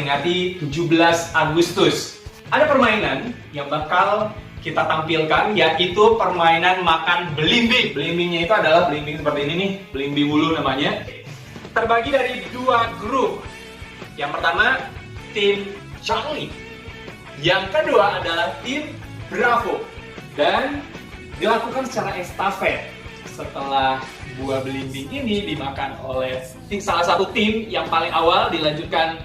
memperingati 17 Agustus. Ada permainan yang bakal kita tampilkan, yaitu permainan makan belimbing. Belimbingnya itu adalah belimbing seperti ini nih, belimbing wulu namanya. Terbagi dari 2 grup. Yang pertama, tim Charlie. Yang kedua adalah tim Bravo. Dan dilakukan secara estafet. Setelah buah belimbing ini dimakan oleh salah satu tim yang paling awal, dilanjutkan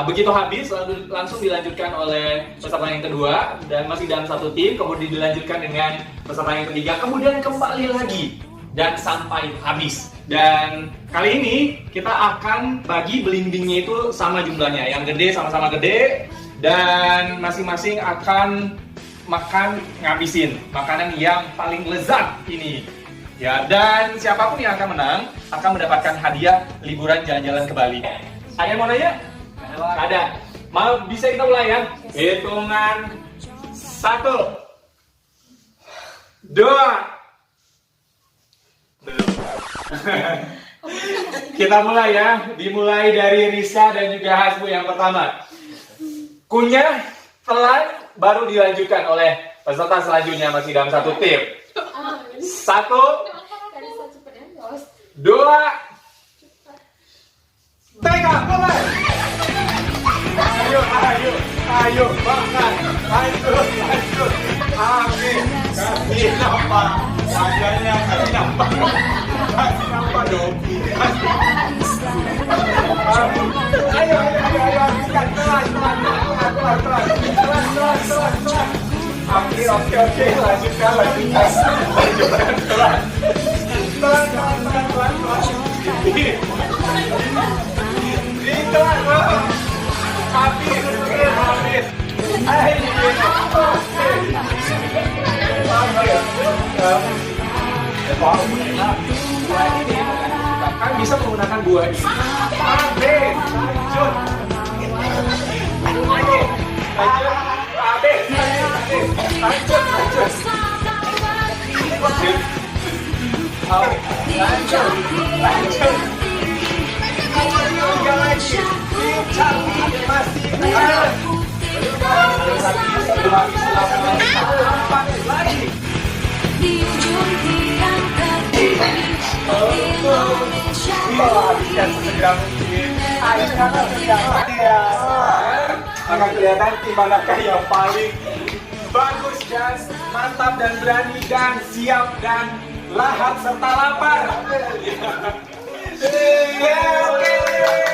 begitu habis langsung dilanjutkan oleh peserta yang kedua dan masih dalam satu tim, kemudian dilanjutkan dengan peserta yang ketiga, kemudian kembali lagi dan sampai habis. Dan kali ini kita akan bagi belimbingnya itu sama jumlahnya, yang gede sama-sama gede, dan masing-masing akan makan ngabisin makanan yang paling lezat ini. Ya, dan siapapun yang akan menang akan mendapatkan hadiah liburan jalan-jalan ke Bali. Ada yang mau nanya? Ada. Mau bisa kita mulai ya? Hitungan 1, 2. Belum. Kita mulai ya. Dimulai dari Risa dan juga Hasbu yang pertama. Kunyah, telan, baru dilanjutkan oleh peserta selanjutnya masih dalam satu tim. 1, 2, tengah, mulai. Ayo, makan. Lanjut. Amin. Kasih nampak. Wajahnya kasih nampak. Kasih nampak dong. Ayo. Habiskan. Pelan. Oke. Lanjutkan. Pelan. Habis. Kan bisa menggunakan buah ini. Habis. Lanjut. Tiga lagi. Masih lagi. Di ujung tiang Indonesia. Habiskan segera mungkin. Ayo kakak akan kelihatan tim manakah yang paling bagus dan mantap dan berani dan siap dan lahap serta lapar. Oke.